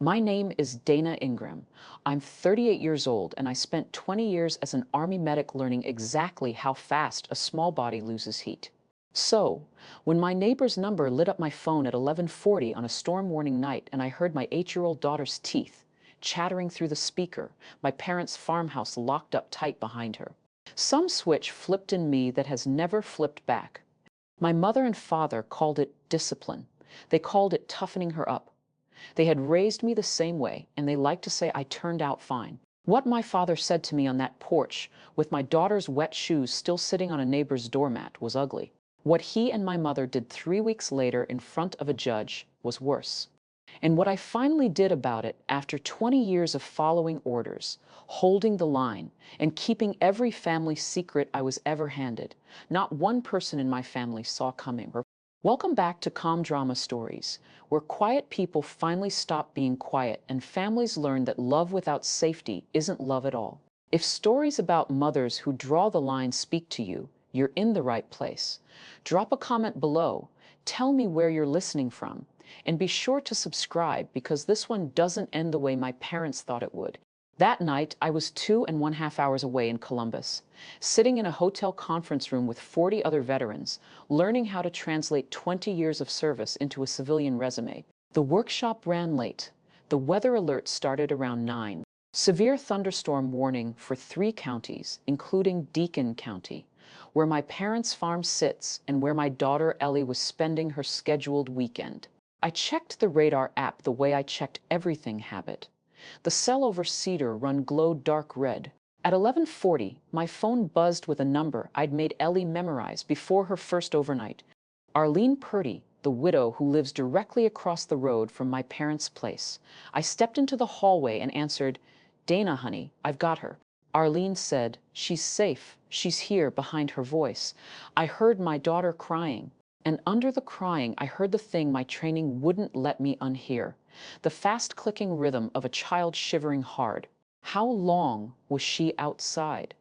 My name is Dana Ingram. I'm 38 years old, and I spent 20 years as an Army medic learning exactly how fast a small body loses heat. So, when my neighbor's number lit up my phone at 11:40 on a storm warning night and I heard my 8-year-old daughter's teeth chattering through the speaker, my parents' farmhouse locked up tight behind her. Some switch flipped in me that has never flipped back. My mother and father called it discipline. They called it toughening her up. They had raised me the same way, and they liked to say I turned out fine. What my father said to me on that porch, with my daughter's wet shoes still sitting on a neighbor's doormat, was ugly. What he and my mother did 3 weeks later in front of a judge was worse. And what I finally did about it after 20 years of following orders, holding the line, and keeping every family secret I was ever handed, not one person in my family saw coming. Welcome back to Calm Drama Stories, where quiet people finally stop being quiet and families learn that love without safety isn't love at all. If stories about mothers who draw the line speak to you, you're in the right place. Drop a comment below, tell me where you're listening from, and be sure to subscribe because this one doesn't end the way my parents thought it would. That night, I was 2.5 hours away in Columbus, sitting in a hotel conference room with 40 other veterans, learning how to translate 20 years of service into a civilian resume. The workshop ran late. The weather alert started around 9. Severe thunderstorm warning for 3 counties, including Deacon County, where my parents' farm sits and where my daughter Ellie was spending her scheduled weekend. I checked the radar app the way I checked everything habit. The cell over Cedar Run glowed dark red. At 11:40, my phone buzzed with a number I'd made Ellie memorize before her first overnight. Arlene Purdy, the widow who lives directly across the road from my parents' place. I stepped into the hallway and answered, "Dana, honey, I've got her." Arlene said, "She's safe. She's here," behind her voice. I heard my daughter crying. And under the crying, I heard the thing my training wouldn't let me unhear. The fast-clicking rhythm of a child shivering hard. How long was she outside?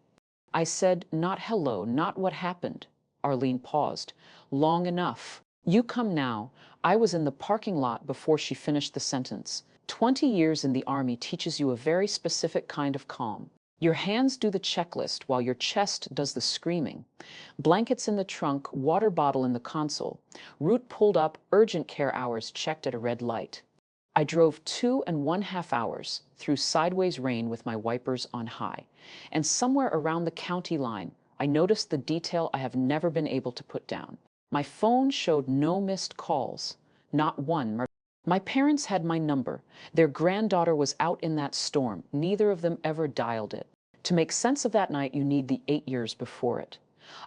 I said, "Not hello, not what happened." Arlene paused. "Long enough. You come now." I was in the parking lot before she finished the sentence. 20 years in the Army teaches you a very specific kind of calm. Your hands do the checklist while your chest does the screaming. Blankets in the trunk, water bottle in the console. Route pulled up, urgent care hours checked at a red light. I drove 2.5 hours through sideways rain with my wipers on high. And somewhere around the county line, I noticed the detail I have never been able to put down. My phone showed no missed calls, not one. My parents had my number. Their granddaughter was out in that storm. Neither of them ever dialed it. To make sense of that night, you need the 8 years before it.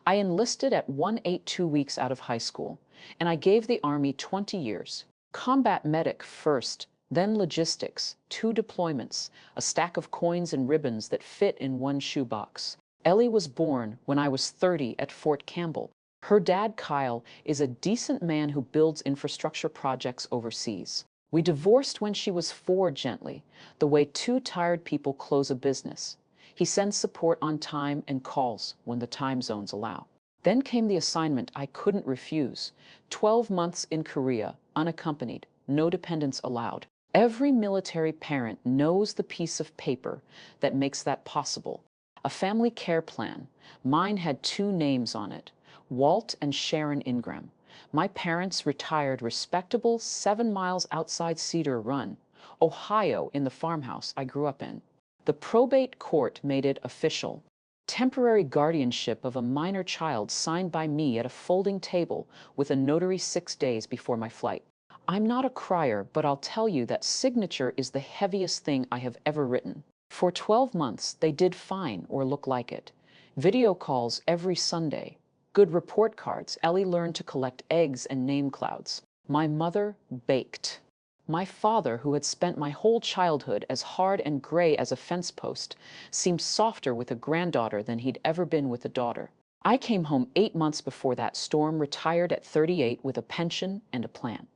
I enlisted at 182 weeks out of high school, and I gave the Army 20 years. Combat medic first, then logistics, 2 deployments, a stack of coins and ribbons that fit in one shoebox. Ellie was born when I was 30 at Fort Campbell. Her dad, Kyle, is a decent man who builds infrastructure projects overseas. We divorced when she was 4 gently, the way 2 tired people close a business. He sends support on time and calls when the time zones allow. Then came the assignment I couldn't refuse. 12 months in Korea, unaccompanied, no dependents allowed. Every military parent knows the piece of paper that makes that possible. A family care plan. Mine had 2 names on it. Walt and Sharon Ingram. My parents retired respectable 7 miles outside Cedar Run, Ohio, in the farmhouse I grew up in. The probate court made it official. Temporary guardianship of a minor child signed by me at a folding table with a notary 6 days before my flight. I'm not a crier, but I'll tell you that signature is the heaviest thing I have ever written. For 12 months, they did fine or look like it. Video calls every Sunday. Good report cards. Ellie learned to collect eggs and name clouds. My mother baked. My father, who had spent my whole childhood as hard and gray as a fence post, seemed softer with a granddaughter than he'd ever been with a daughter. I came home 8 months before that storm, retired at 38 with a pension and a plan.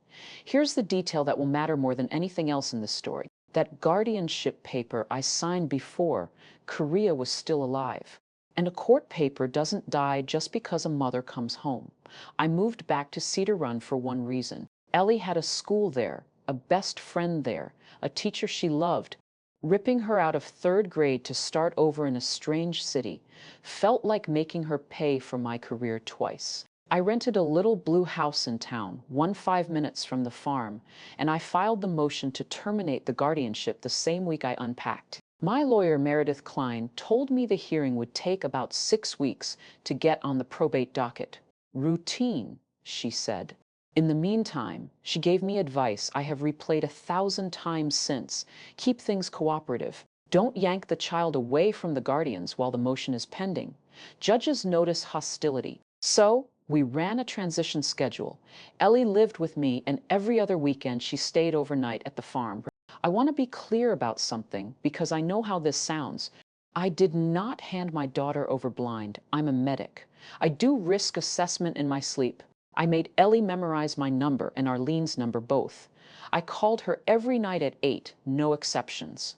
Here's the detail that will matter more than anything else in this story. That guardianship paper I signed before Korea was still alive. And a court paper doesn't die just because a mother comes home. I moved back to Cedar Run for one reason. Ellie had a school there, a best friend there, a teacher she loved. Ripping her out of third grade to start over in a strange city felt like making her pay for my career twice. I rented a little blue house in town, 5 minutes from the farm, and I filed the motion to terminate the guardianship the same week I unpacked. My lawyer, Meredith Klein, told me the hearing would take about 6 weeks to get on the probate docket. Routine, she said. In the meantime, she gave me advice I have replayed 1,000 times since. Keep things cooperative. Don't yank the child away from the guardians while the motion is pending. Judges notice hostility. So, we ran a transition schedule. Ellie lived with me, and every other weekend she stayed overnight at the farm. I want to be clear about something because I know how this sounds. I did not hand my daughter over blind. I'm a medic. I do risk assessment in my sleep. I made Ellie memorize my number and Arlene's number both. I called her every night at 8, no exceptions.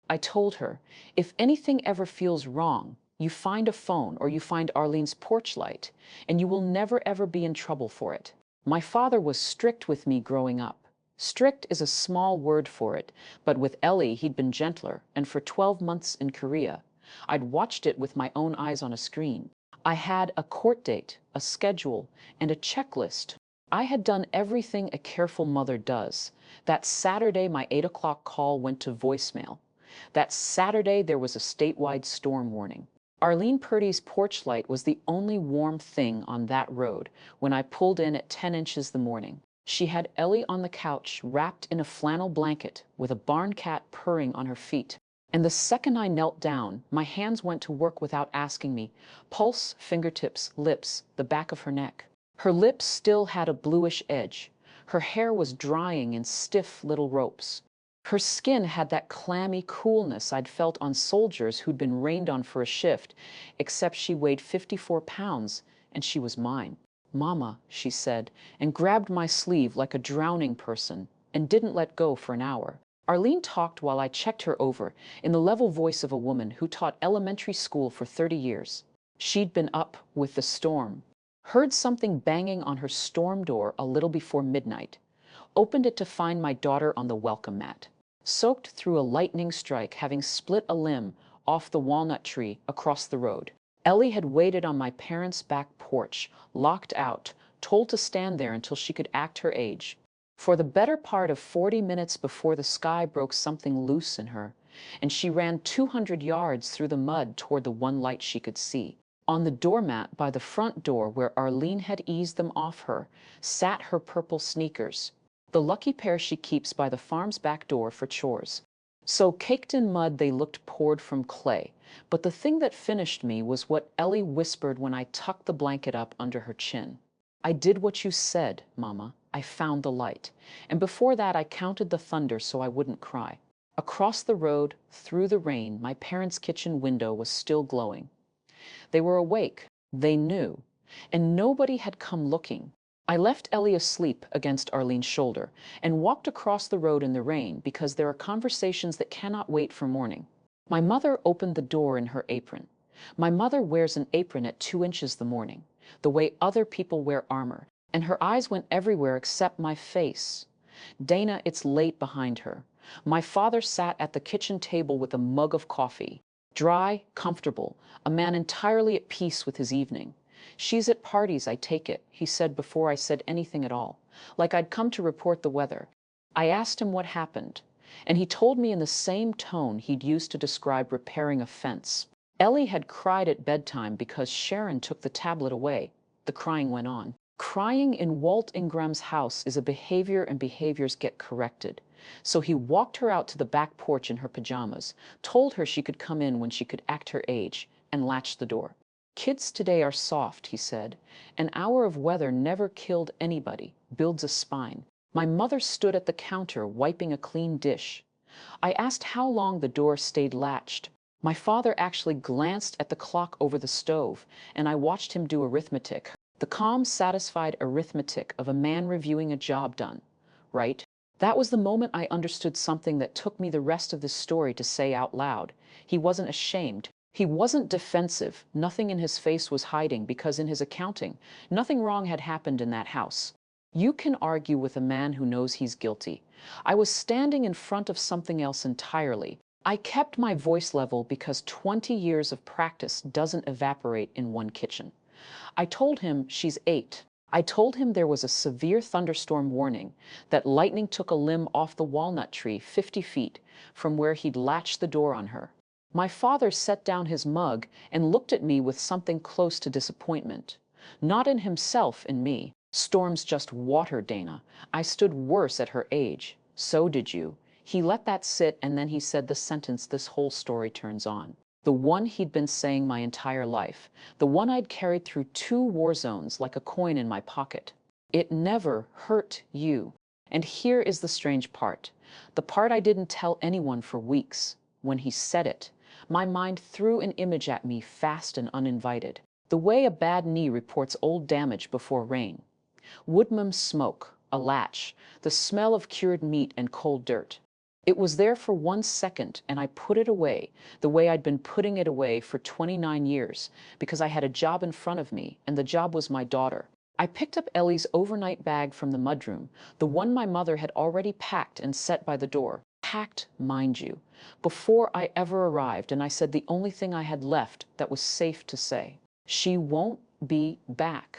I told her, if anything ever feels wrong, you find a phone or you find Arlene's porch light, and you will never ever be in trouble for it. My father was strict with me growing up. Strict is a small word for it, but with Ellie he'd been gentler, and for 12 months in Korea, I'd watched it with my own eyes on a screen. I had a court date, a schedule, and a checklist. I had done everything a careful mother does. That Saturday, my 8 o'clock call went to voicemail. That Saturday, there was a statewide storm warning. Arlene Purdy's porch light was the only warm thing on that road when I pulled in at 10 inches the morning. She had Ellie on the couch, wrapped in a flannel blanket, with a barn cat purring on her feet. And the second I knelt down, my hands went to work without asking me. Pulse, fingertips, lips, the back of her neck. Her lips still had a bluish edge. Her hair was drying in stiff little ropes. Her skin had that clammy coolness I'd felt on soldiers who'd been rained on for a shift, except she weighed 54 pounds, and she was mine. "Mama," she said, and grabbed my sleeve like a drowning person, and didn't let go for an hour. Arlene talked while I checked her over, in the level voice of a woman who taught elementary school for 30 years. She'd been up with the storm, heard something banging on her storm door a little before midnight, opened it to find my daughter on the welcome mat, soaked through a lightning strike, having split a limb off the walnut tree across the road. Ellie had waited on my parents' back porch, locked out, told to stand there until she could act her age. For the better part of 40 minutes before the sky broke something loose in her, and she ran 200 yards through the mud toward the one light she could see. On the doormat by the front door where Arlene had eased them off her, sat her purple sneakers, the lucky pair she keeps by the farm's back door for chores. So caked in mud they looked poured from clay, but the thing that finished me was what Ellie whispered when I tucked the blanket up under her chin. "I did what you said, Mama. I found the light. And before that, I counted the thunder so I wouldn't cry." Across the road, through the rain, my parents' kitchen window was still glowing. They were awake. They knew. And nobody had come looking. I left Ellie asleep against Arlene's shoulder and walked across the road in the rain because there are conversations that cannot wait for morning. My mother opened the door in her apron. My mother wears an apron at 2 inches the morning, the way other people wear armor, and her eyes went everywhere except my face. Dana, it's late behind her. My father sat at the kitchen table with a mug of coffee, dry, comfortable, a man entirely at peace with his evening. "She's at parties, I take it," he said before I said anything at all, like I'd come to report the weather. I asked him what happened, and he told me in the same tone he'd used to describe repairing a fence. Ellie had cried at bedtime because Sharon took the tablet away. The crying went on. Crying in Walt Ingram's house is a behavior, and behaviors get corrected. So he walked her out to the back porch in her pajamas, told her she could come in when she could act her age, and latched the door. "Kids today are soft," he said. "An hour of weather never killed anybody, builds a spine." My mother stood at the counter wiping a clean dish. I asked how long the door stayed latched. My father actually glanced at the clock over the stove, and I watched him do arithmetic. The calm, satisfied arithmetic of a man reviewing a job done. Right? That was the moment I understood something that took me the rest of this story to say out loud. He wasn't ashamed. He wasn't defensive. Nothing in his face was hiding because in his accounting, nothing wrong had happened in that house. You can argue with a man who knows he's guilty. I was standing in front of something else entirely. I kept my voice level because 20 years of practice doesn't evaporate in one kitchen. I told him she's 8. I told him there was a severe thunderstorm warning, that lightning took a limb off the walnut tree 50 feet from where he'd latched the door on her. My father set down his mug and looked at me with something close to disappointment. Not in himself, in me. Storm's just water, Dana. I stood worse at her age. So did you. He let that sit, and then he said the sentence this whole story turns on. The one he'd been saying my entire life. The one I'd carried through 2 war zones like a coin in my pocket. It never hurt you. And here is the strange part. The part I didn't tell anyone for weeks. When he said it, my mind threw an image at me fast and uninvited. The way a bad knee reports old damage before rain. Woodman smoke, a latch, the smell of cured meat and cold dirt. It was there for 1 second, and I put it away, the way I'd been putting it away for 29 years, because I had a job in front of me, and the job was my daughter. I picked up Ellie's overnight bag from the mudroom, the one my mother had already packed and set by the door. Packed, mind you, before I ever arrived, and I said the only thing I had left that was safe to say. She won't be back.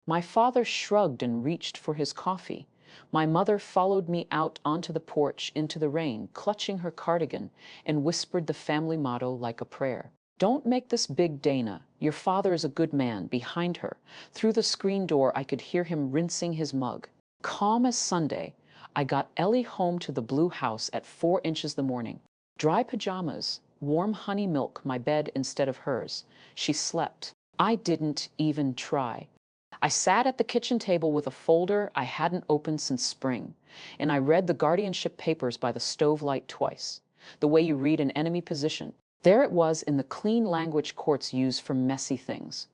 My father shrugged and reached for his coffee. My mother followed me out onto the porch into the rain, clutching her cardigan, and whispered the family motto like a prayer. Don't make this big, Dana. Your father is a good man. Behind her, through the screen door, I could hear him rinsing his mug. Calm as Sunday, I got Ellie home to the blue house at 4 inches the morning. Dry pajamas, warm honey milk, my bed instead of hers. She slept. I didn't even try. I sat at the kitchen table with a folder I hadn't opened since spring, and I read the guardianship papers by the stove light twice, the way you read an enemy position. There it was in the clean language courts use for messy things.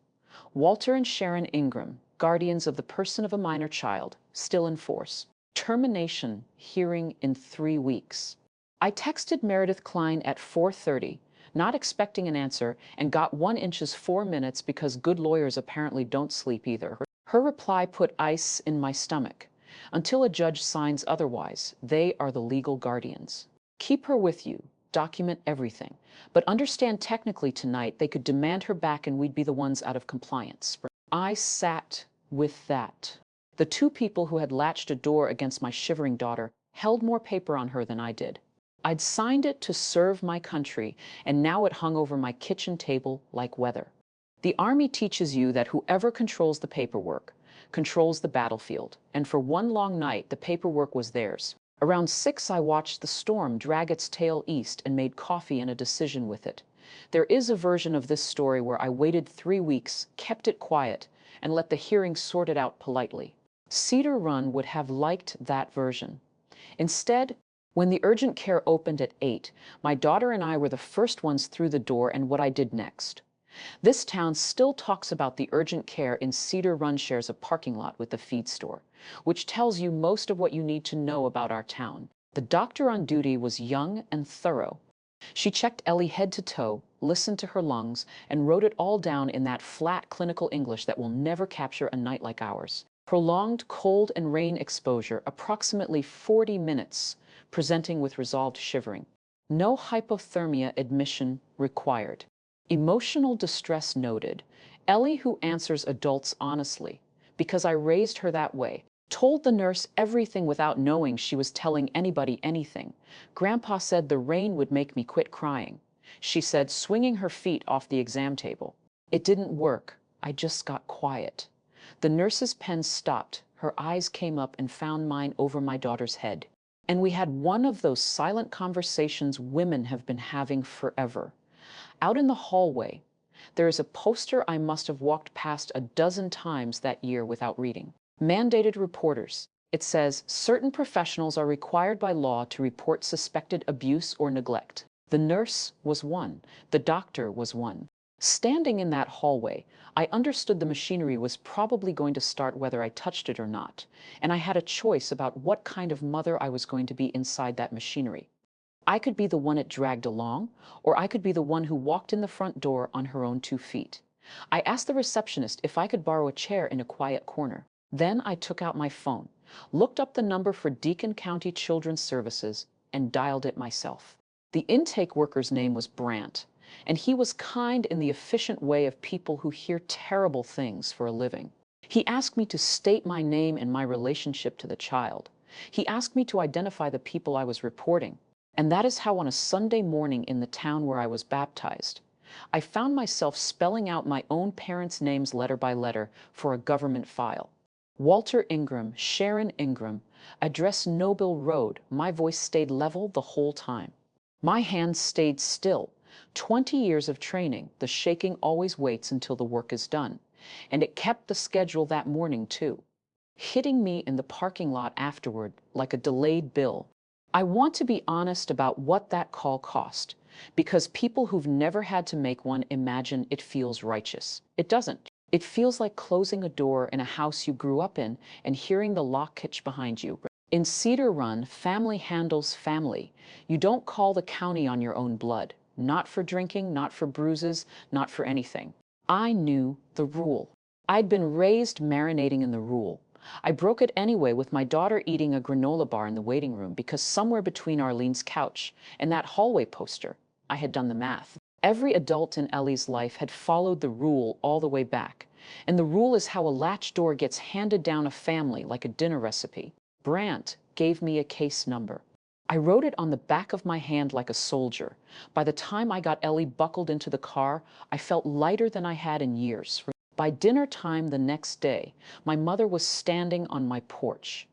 Walter and Sharon Ingram, guardians of the person of a minor child, still in force. Termination hearing in 3 weeks. I texted Meredith Klein at 4:30, not expecting an answer, and got 1 inches 4 minutes because good lawyers apparently don't sleep either. Her reply put ice in my stomach. Until a judge signs otherwise, they are the legal guardians. Keep her with you, document everything, but understand technically tonight they could demand her back and we'd be the ones out of compliance. I sat with that. The 2 people who had latched a door against my shivering daughter held more paper on her than I did. I'd signed it to serve my country, and now it hung over my kitchen table like weather. The Army teaches you that whoever controls the paperwork controls the battlefield, and for one long night the paperwork was theirs. Around 6 I watched the storm drag its tail east and made coffee and a decision with it. There is a version of this story where I waited 3 weeks, kept it quiet, and let the hearing sort it out politely. Cedar Run would have liked that version. Instead, when the urgent care opened at 8, my daughter and I were the first ones through the door and what I did next. This town still talks about the urgent care in Cedar Run shares a parking lot with the feed store, which tells you most of what you need to know about our town. The doctor on duty was young and thorough. She checked Ellie head to toe, listened to her lungs, and wrote it all down in that flat clinical English that will never capture a night like ours. Prolonged cold and rain exposure, approximately 40 minutes, presenting with resolved shivering. No hypothermia admission required. Emotional distress noted. Ellie, who answers adults honestly, because I raised her that way, told the nurse everything without knowing she was telling anybody anything. Grandpa said the rain would make me quit crying. She said, swinging her feet off the exam table. It didn't work. I just got quiet. The nurse's pen stopped. Her eyes came up and found mine over my daughter's head. And we had one of those silent conversations women have been having forever. Out in the hallway, there is a poster I must have walked past a dozen times that year without reading. Mandated reporters. It says, certain professionals are required by law to report suspected abuse or neglect. The nurse was one. The doctor was one. Standing in that hallway, I understood the machinery was probably going to start whether I touched it or not, and I had a choice about what kind of mother I was going to be inside that machinery. I could be the one it dragged along, or I could be the one who walked in the front door on her own 2 feet. I asked the receptionist if I could borrow a chair in a quiet corner. Then I took out my phone, looked up the number for Deacon County Children's Services, and dialed it myself. The intake worker's name was Brant, and he was kind in the efficient way of people who hear terrible things for a living. He asked me to state my name and my relationship to the child. He asked me to identify the people I was reporting. And that is how on a Sunday morning in the town where I was baptized, I found myself spelling out my own parents' names letter by letter for a government file. Walter Ingram, Sharon Ingram, address Noble Road. My voice stayed level the whole time. My hands stayed still. 20 years of training, the shaking always waits until the work is done. And it kept the schedule that morning, too, hitting me in the parking lot afterward like a delayed bill. I want to be honest about what that call cost, because people who've never had to make one imagine it feels righteous. It doesn't. It feels like closing a door in a house you grew up in and hearing the lock hitch behind you. In Cedar Run, family handles family. You don't call the county on your own blood. Not for drinking, not for bruises, not for anything. I knew the rule. I'd been raised marinating in the rule. I broke it anyway with my daughter eating a granola bar in the waiting room because somewhere between Arlene's couch and that hallway poster, I had done the math. Every adult in Ellie's life had followed the rule all the way back. And the rule is how a latch door gets handed down a family like a dinner recipe. Brant gave me a case number. I wrote it on the back of my hand like a soldier. By the time I got Ellie buckled into the car, I felt lighter than I had in years. By dinner time the next day, my mother was standing on my porch.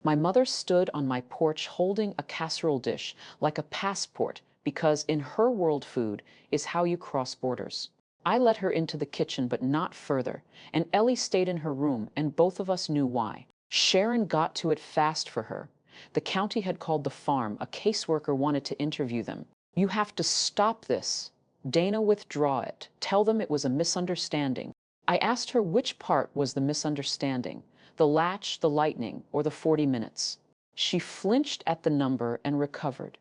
My mother stood on my porch holding a casserole dish like a passport because in her world food is how you cross borders. I let her into the kitchen but not further, and Ellie stayed in her room, and both of us knew why. Sharon got to it fast for her. The county had called the farm. A caseworker wanted to interview them. You have to stop this. Dana, withdraw it. Tell them it was a misunderstanding. I asked her which part was the misunderstanding, the latch, the lightning, or the 40 minutes. She flinched at the number and recovered.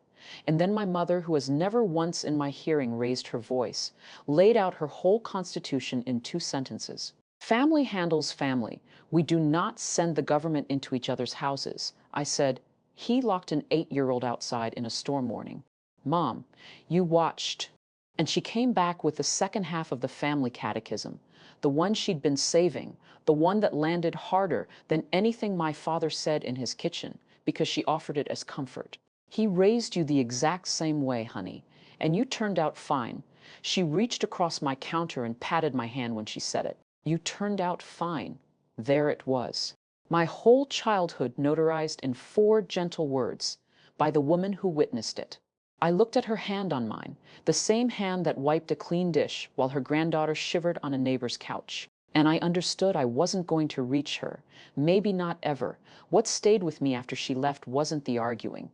And then my mother, who has never once in my hearing raised her voice, laid out her whole constitution in 2 sentences. Family handles family. We do not send the government into each other's houses. I said, he locked an 8-year-old outside in a storm warning. Mom, you watched. And she came back with the second half of the family catechism, the one she'd been saving, the one that landed harder than anything my father said in his kitchen, because she offered it as comfort. He raised you the exact same way, honey, and you turned out fine. She reached across my counter and patted my hand when she said it. You turned out fine. There it was. My whole childhood notarized in 4 gentle words by the woman who witnessed it. I looked at her hand on mine, the same hand that wiped a clean dish while her granddaughter shivered on a neighbor's couch. And I understood I wasn't going to reach her, maybe not ever. What stayed with me after she left wasn't the arguing.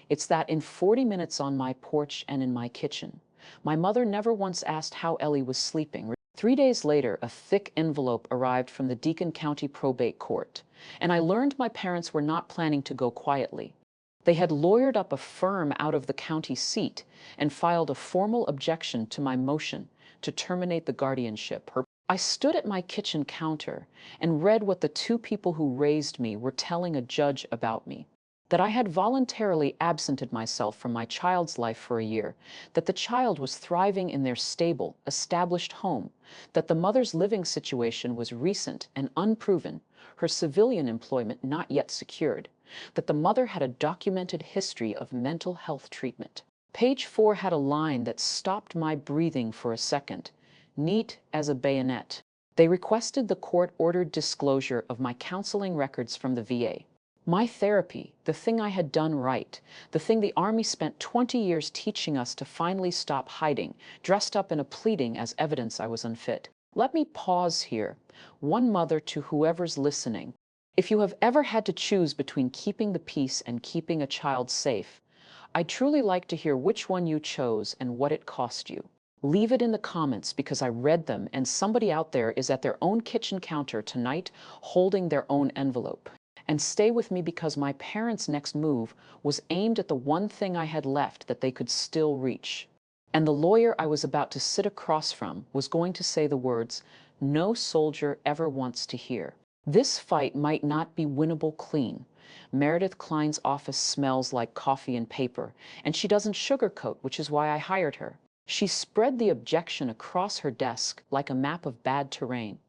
It's that in 40 minutes on my porch and in my kitchen, my mother never once asked how Ellie was sleeping. 3 days later, a thick envelope arrived from the Deacon County Probate Court, and I learned my parents were not planning to go quietly. They had lawyered up a firm out of the county seat and filed a formal objection to my motion to terminate the guardianship. I stood at my kitchen counter and read what the 2 people who raised me were telling a judge about me. That I had voluntarily absented myself from my child's life for a year, that the child was thriving in their stable, established home, that the mother's living situation was recent and unproven, her civilian employment not yet secured, that the mother had a documented history of mental health treatment. Page 4 had a line that stopped my breathing for a second, neat as a bayonet. They requested the court-ordered disclosure of my counseling records from the VA. My therapy, the thing I had done right, the thing the Army spent 20 years teaching us to finally stop hiding, dressed up in a pleading as evidence I was unfit. Let me pause here. One mother to whoever's listening. If you have ever had to choose between keeping the peace and keeping a child safe, I'd truly like to hear which one you chose and what it cost you. Leave it in the comments because I read them and somebody out there is at their own kitchen counter tonight holding their own envelope. And stay with me because my parents' next move was aimed at the one thing I had left that they could still reach. And the lawyer I was about to sit across from was going to say the words no soldier ever wants to hear. This fight might not be winnable clean. Meredith Klein's office smells like coffee and paper, and she doesn't sugarcoat, which is why I hired her. She spread the objection across her desk like a map of bad terrain.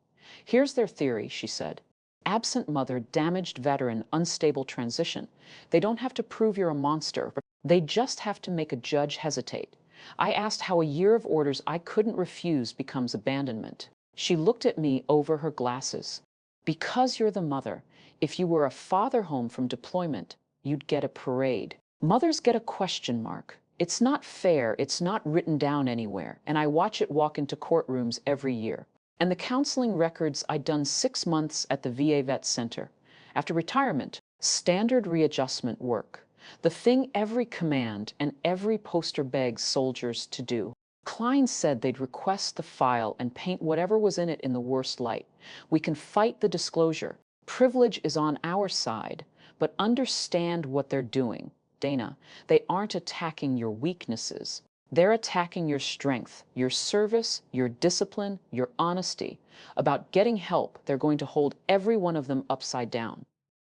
Here's their theory, she said. Absent mother, damaged veteran, unstable transition. They don't have to prove you're a monster. They just have to make a judge hesitate. I asked how a year of orders I couldn't refuse becomes abandonment. She looked at me over her glasses. Because you're the mother. If you were a father home from deployment, you'd get a parade. Mothers get a question mark. It's not fair, it's not written down anywhere, and I watch it walk into courtrooms every year. And the counseling records, I'd done 6 months at the VA Vet Center. After retirement, standard readjustment work. The thing every command and every poster begs soldiers to do. Klein said they'd request the file and paint whatever was in it in the worst light. We can fight the disclosure. Privilege is on our side, but understand what they're doing. Dana, they aren't attacking your weaknesses. They're attacking your strength, your service, your discipline, your honesty. About getting help, they're going to hold every one of them upside down.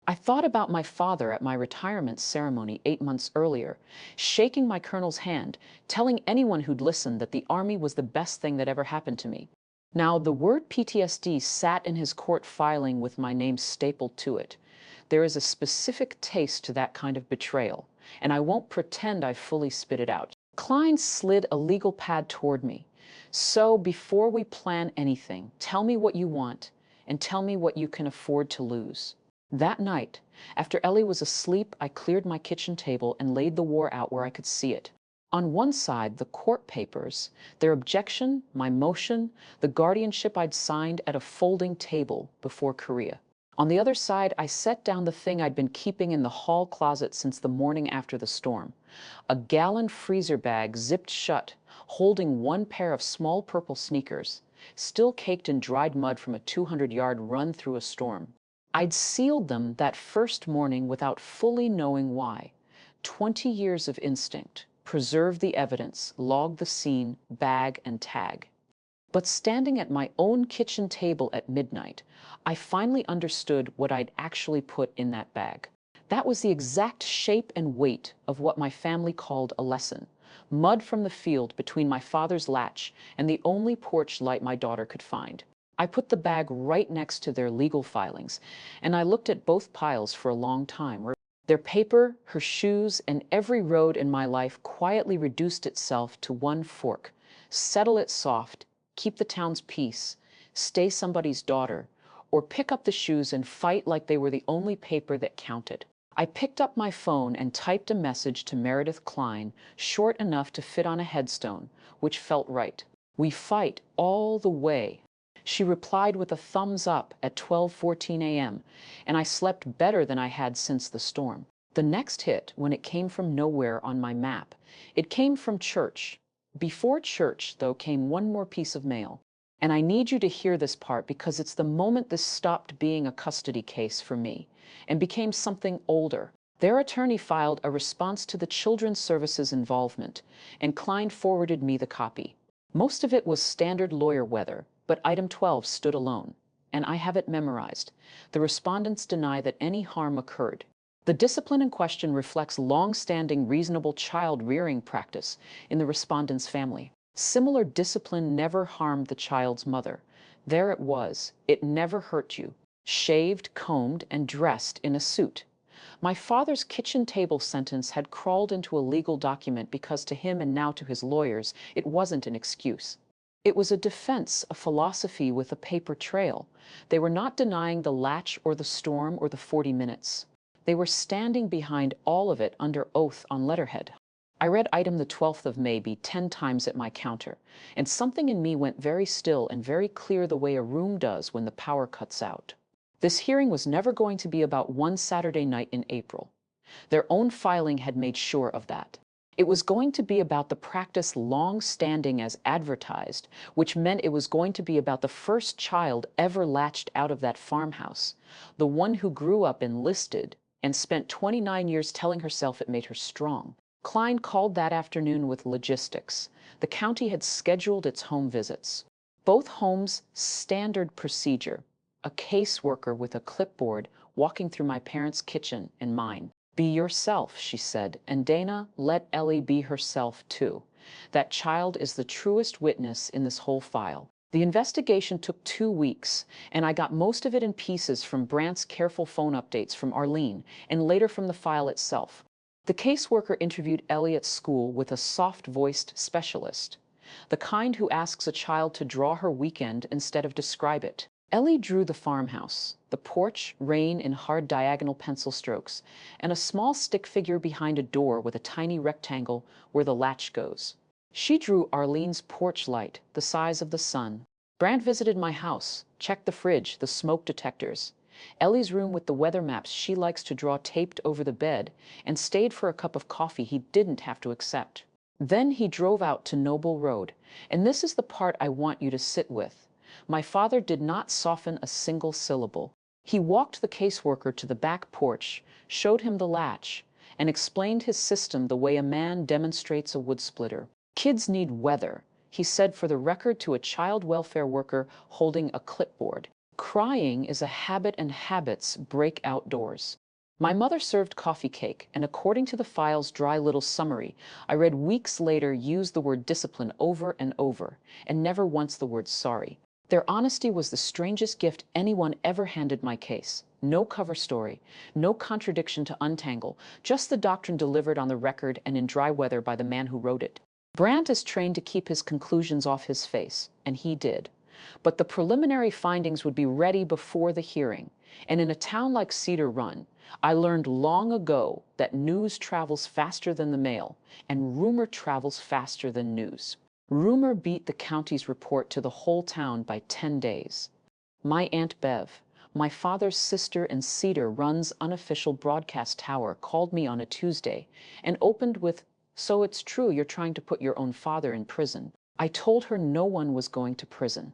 I thought about my father at my retirement ceremony 8 months earlier, shaking my colonel's hand, telling anyone who'd listen that the Army was the best thing that ever happened to me. Now, the word PTSD sat in his court filing with my name stapled to it. There is a specific taste to that kind of betrayal, and I won't pretend I fully spit it out. Klein slid a legal pad toward me. So before we plan anything, tell me what you want and tell me what you can afford to lose. That night, after Ellie was asleep, I cleared my kitchen table and laid the war out where I could see it. On one side, the court papers, their objection, my motion, the guardianship I'd signed at a folding table before Korea. On the other side, I set down the thing I'd been keeping in the hall closet since the morning after the storm. A gallon freezer bag zipped shut, holding one pair of small purple sneakers, still caked in dried mud from a 200-yard run through a storm. I'd sealed them that first morning without fully knowing why. 20 years of instinct, preserve the evidence, log the scene, bag and tag. But standing at my own kitchen table at midnight, I finally understood what I'd actually put in that bag. That was the exact shape and weight of what my family called a lesson. Mud from the field between my father's latch and the only porch light my daughter could find. I put the bag right next to their legal filings, and I looked at both piles for a long time. Their paper, her shoes, and every road in my life quietly reduced itself to one fork. Settle it soft, keep the town's peace, stay somebody's daughter, or pick up the shoes and fight like they were the only paper that counted. I picked up my phone and typed a message to Meredith Klein, short enough to fit on a headstone, which felt right. We fight all the way. She replied with a thumbs up at 12:14 a.m., and I slept better than I had since the storm. The next hit, when it came from nowhere on my map, it came from church. Before church, though, came one more piece of mail. And I need you to hear this part because it's the moment this stopped being a custody case for me and became something older. Their attorney filed a response to the Children's Services involvement, and Klein forwarded me the copy. Most of it was standard lawyer weather, but item 12 stood alone, and I have it memorized. The respondents deny that any harm occurred. The discipline in question reflects long-standing reasonable child rearing practice in the respondent's family. Similar discipline never harmed the child's mother. There it was. It never hurt you. Shaved, combed, and dressed in a suit. My father's kitchen table sentence had crawled into a legal document because to him and now to his lawyers, it wasn't an excuse. It was a defense, a philosophy with a paper trail. They were not denying the latch or the storm or the 40 minutes. They were standing behind all of it under oath on letterhead. I read item the 12th of May 10 times at my counter, and something in me went very still and very clear the way a room does when the power cuts out. This hearing was never going to be about one Saturday night in April. Their own filing had made sure of that. It was going to be about the practice long-standing as advertised, which meant it was going to be about the first child ever latched out of that farmhouse, the one who grew up enlisted and spent 29 years telling herself it made her strong. Klein called that afternoon with logistics. The county had scheduled its home visits. Both homes, standard procedure. a caseworker with a clipboard walking through my parents' kitchen and mine. Be yourself, she said, and Dana, let Ellie be herself too. That child is the truest witness in this whole file. The investigation took 2 weeks, and I got most of it in pieces from Brant's careful phone updates from Arlene, and later from the file itself. The caseworker interviewed Ellie at school with a soft-voiced specialist, the kind who asks a child to draw her weekend instead of describe it. Ellie drew the farmhouse, the porch, rain in hard diagonal pencil strokes, and a small stick figure behind a door with a tiny rectangle where the latch goes. She drew Arlene's porch light, the size of the sun. Brant visited my house, checked the fridge, the smoke detectors. Ellie's room with the weather maps she likes to draw taped over the bed, and stayed for a cup of coffee he didn't have to accept. Then he drove out to Noble Road, and this is the part I want you to sit with. My father did not soften a single syllable. He walked the caseworker to the back porch, showed him the latch, and explained his system the way a man demonstrates a wood splitter. Kids need weather, he said for the record to a child welfare worker holding a clipboard. Crying is a habit and habits break outdoors. My mother served coffee cake, and according to the file's dry little summary, I read weeks later used the word discipline over and over, and never once the word sorry. Their honesty was the strangest gift anyone ever handed my case. No cover story, no contradiction to untangle, just the doctrine delivered on the record and in dry weather by the man who wrote it. Brant is trained to keep his conclusions off his face, and he did. But the preliminary findings would be ready before the hearing. And in a town like Cedar Run, I learned long ago that news travels faster than the mail, and rumor travels faster than news. Rumor beat the county's report to the whole town by 10 days. My Aunt Bev, my father's sister in Cedar Run's unofficial broadcast tower, called me on a Tuesday and opened with, "So it's true you're trying to put your own father in prison." I told her no one was going to prison.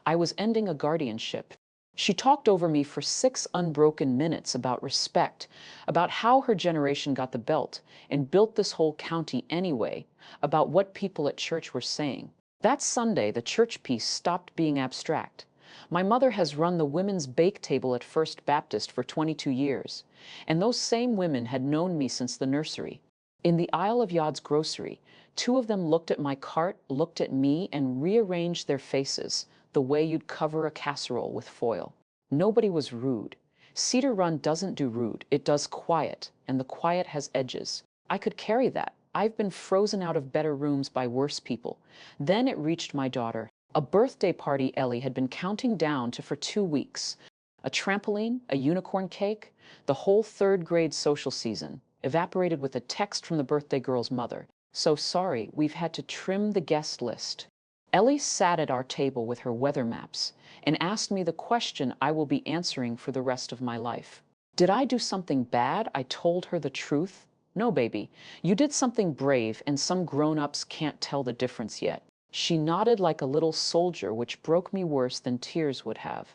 I was ending a guardianship. She talked over me for 6 unbroken minutes about respect, about how her generation got the belt and built this whole county anyway, about what people at church were saying. That Sunday, the church piece stopped being abstract. My mother has run the women's bake table at First Baptist for 22 years, and those same women had known me since the nursery. In the aisle of Yod's grocery, 2 of them looked at my cart, looked at me, and rearranged their faces the way you'd cover a casserole with foil. Nobody was rude. Cedar Run doesn't do rude, it does quiet, and the quiet has edges. I could carry that. I've been frozen out of better rooms by worse people. Then it reached my daughter. A birthday party Ellie had been counting down to for 2 weeks. A trampoline, a unicorn cake, the whole 3rd grade social season, evaporated with a text from the birthday girl's mother. "So sorry, we've had to trim the guest list." Ellie sat at our table with her weather maps and asked me the question I will be answering for the rest of my life. Did I do something bad? I told her the truth. No, baby, you did something brave, and some grown-ups can't tell the difference yet. She nodded like a little soldier, which broke me worse than tears would have.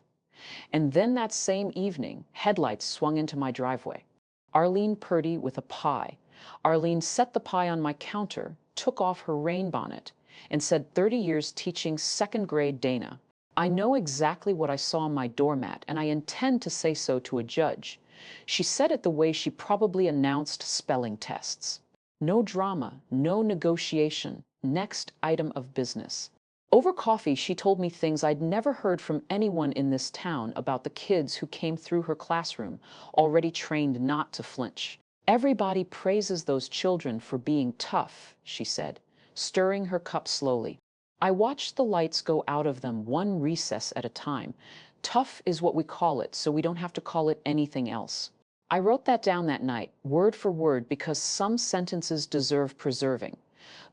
And then that same evening, headlights swung into my driveway. Arlene Purdy with a pie. Arlene set the pie on my counter, took off her rain bonnet, and said 30 years teaching 2nd grade Dana. I know exactly what I saw on my doormat, and I intend to say so to a judge. She said it the way she probably announced spelling tests. No drama, no negotiation, next item of business. Over coffee, she told me things I'd never heard from anyone in this town about the kids who came through her classroom, already trained not to flinch. Everybody praises those children for being tough, she said, stirring her cup slowly. I watched the lights go out of them one recess at a time. Tough is what we call it, so we don't have to call it anything else. I wrote that down that night, word for word, because some sentences deserve preserving.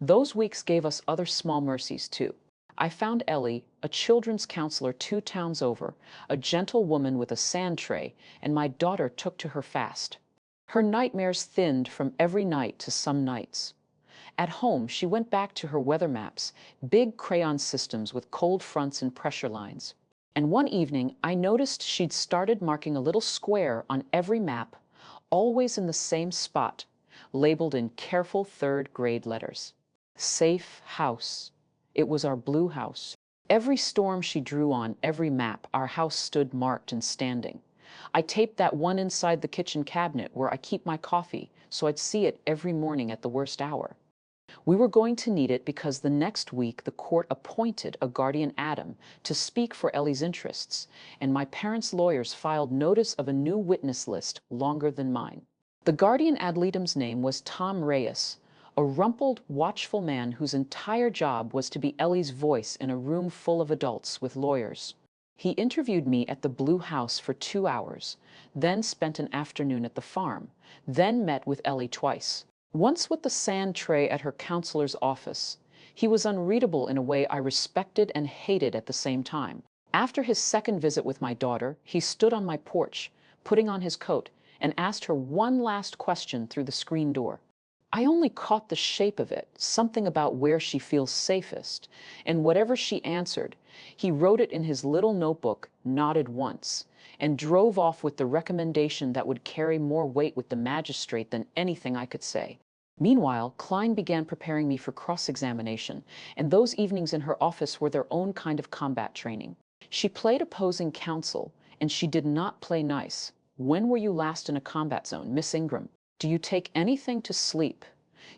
Those weeks gave us other small mercies, too. I found Ellie, a children's counselor 2 towns over, a gentle woman with a sand tray, and my daughter took to her fast. Her nightmares thinned from every night to some nights. At home, she went back to her weather maps, big crayon systems with cold fronts and pressure lines. And one evening, I noticed she'd started marking a little square on every map, always in the same spot, labeled in careful 3rd grade letters. Safe house. It was our blue house. Every storm she drew on, every map, our house stood marked and standing. I taped that one inside the kitchen cabinet where I keep my coffee so I'd see it every morning at the worst hour. We were going to need it because the next week the court appointed a guardian ad to speak for Ellie's interests, and my parents' lawyers filed notice of a new witness list longer than mine. The guardian ad litem's name was Tom Reyes, a rumpled, watchful man whose entire job was to be Ellie's voice in a room full of adults with lawyers. He interviewed me at the Blue House for 2 hours, then spent an afternoon at the farm, then met with Ellie twice. Once with the sand tray at her counselor's office. He was unreadable in a way I respected and hated at the same time. After his second visit with my daughter, he stood on my porch, putting on his coat, and asked her one last question through the screen door. I only caught the shape of it, something about where she feels safest, and whatever she answered, he wrote it in his little notebook, nodded once, and drove off with the recommendation that would carry more weight with the magistrate than anything I could say. Meanwhile, Klein began preparing me for cross-examination, and those evenings in her office were their own kind of combat training. She played opposing counsel, and she did not play nice. When were you last in a combat zone, Miss Ingram? Do you take anything to sleep?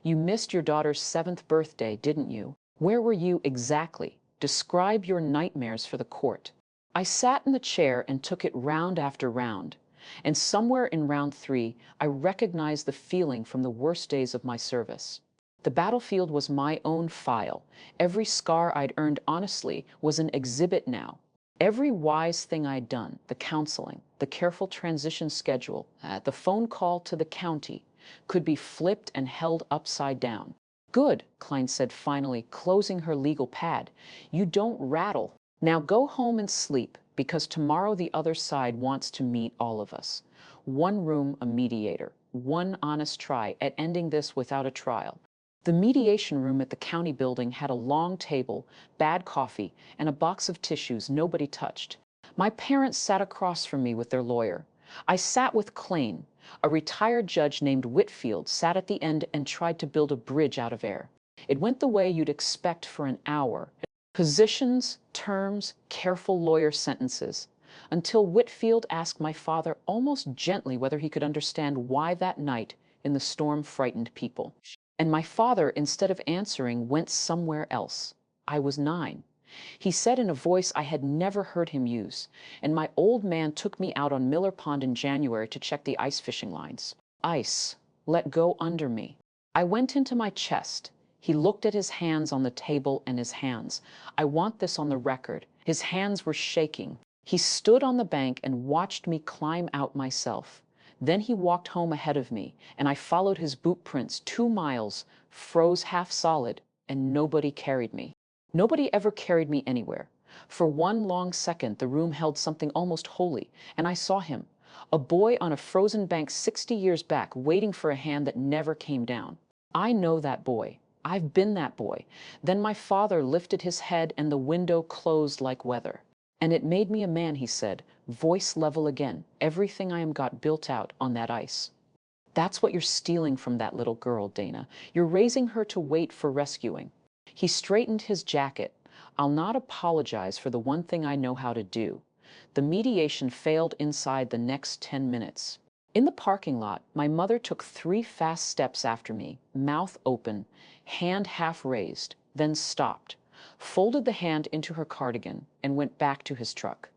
You missed your daughter's 7th birthday, didn't you? Where were you exactly? Describe your nightmares for the court. I sat in the chair and took it round after round. And somewhere in round 3, I recognized the feeling from the worst days of my service. The battlefield was my own file. Every scar I'd earned honestly was an exhibit now. Every wise thing I'd done, the counseling, the careful transition schedule, the phone call to the county, could be flipped and held upside down. Good, Klein said finally, closing her legal pad. You don't rattle. Now go home and sleep, because tomorrow the other side wants to meet all of us. One room, a mediator. One honest try at ending this without a trial. The mediation room at the county building had a long table, bad coffee, and a box of tissues nobody touched. My parents sat across from me with their lawyer. I sat with Klein. A retired judge named Whitfield sat at the end and tried to build a bridge out of air. It went the way you'd expect for an hour. Positions, terms, careful lawyer sentences, until Whitfield asked my father almost gently whether he could understand why that night in the storm frightened people. And my father, instead of answering, went somewhere else. I was 9. He said in a voice I had never heard him use, and my old man took me out on Miller Pond in January to check the ice fishing lines. Ice, let go under me. I went into my chest. He looked at his hands on the table and his hands. I want this on the record. His hands were shaking. He stood on the bank and watched me climb out myself. Then he walked home ahead of me, and I followed his boot prints 2 miles, froze half solid, and nobody carried me. Nobody ever carried me anywhere. For one long second, the room held something almost holy, and I saw him, a boy on a frozen bank 60 years back, waiting for a hand that never came down. I know that boy. I've been that boy. Then my father lifted his head and the window closed like weather. And it made me a man, he said, voice level again. Everything I am got built out on that ice. That's what you're stealing from that little girl, Dana. You're raising her to wait for rescuing. He straightened his jacket. I'll not apologize for the one thing I know how to do. The mediation failed inside the next 10 minutes. In the parking lot, my mother took 3 fast steps after me, mouth open, hand half raised, then stopped, folded the hand into her cardigan, and went back to his truck.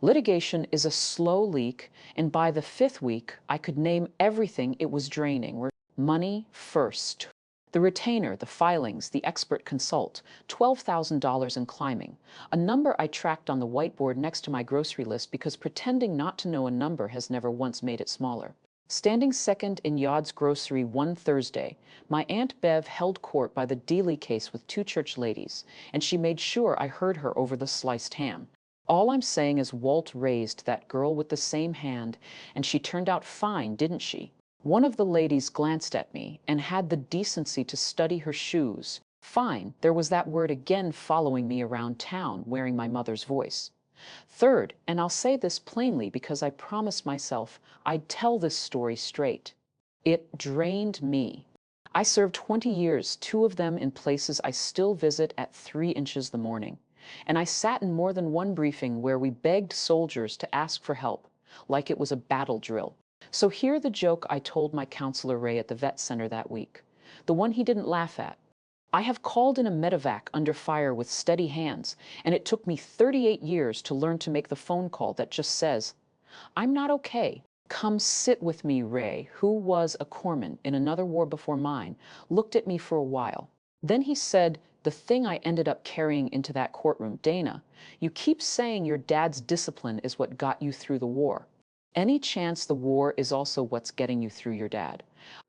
Litigation is a slow leak, and by the 5th week, I could name everything it was draining. Money first. The retainer, the filings, the expert consult, $12,000 in climbing, a number I tracked on the whiteboard next to my grocery list because pretending not to know a number has never once made it smaller. Standing second in Yod's grocery one Thursday, my Aunt Bev held court by the Dealey case with 2 church ladies, and she made sure I heard her over the sliced ham. All I'm saying is Walt raised that girl with the same hand, and she turned out fine, didn't she? One of the ladies glanced at me and had the decency to study her shoes. Fine, there was that word again following me around town, wearing my mother's voice. Third, and I'll say this plainly because I promised myself I'd tell this story straight. It drained me. I served 20 years, 2 of them in places I still visit at 3 inches the morning. And I sat in more than one briefing where we begged soldiers to ask for help, like it was a battle drill. So hear the joke I told my counselor Ray at the vet center that week, the one he didn't laugh at. I have called in a medevac under fire with steady hands, and it took me 38 years to learn to make the phone call that just says, "I'm not okay. Come sit with me." Ray, who was a corpsman in another war before mine, looked at me for a while. Then he said the thing I ended up carrying into that courtroom: "Dana, you keep saying your dad's discipline is what got you through the war. Any chance the war is also what's getting you through your dad?"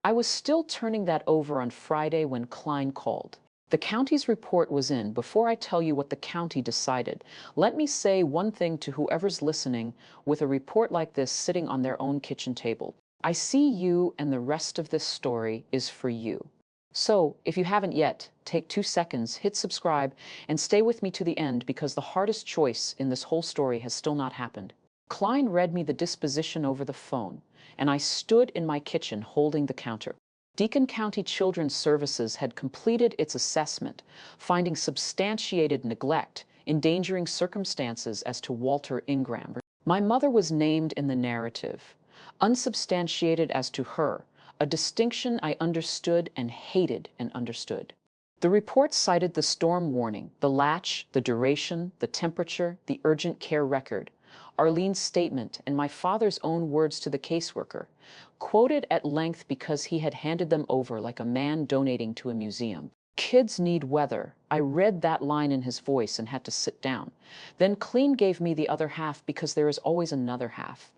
I was still turning that over on Friday when Klein called. The county's report was in. Before I tell you what the county decided, let me say one thing to whoever's listening with a report like this sitting on their own kitchen table. I see you, and the rest of this story is for you. So, if you haven't yet, take 2 seconds, hit subscribe, and stay with me to the end, because the hardest choice in this whole story has still not happened. Klein read me the disposition over the phone, and I stood in my kitchen holding the counter. Deacon County Children's Services had completed its assessment, finding substantiated neglect, endangering circumstances as to Walter Ingram. My mother was named in the narrative, unsubstantiated as to her, a distinction I understood and hated and understood. The report cited the storm warning, the latch, the duration, the temperature, the urgent care record, Arlene's statement, and my father's own words to the caseworker, quoted at length because he had handed them over like a man donating to a museum. "Kids need weather." I read that line in his voice and had to sit down. Then Clean gave me the other half, because there is always another half.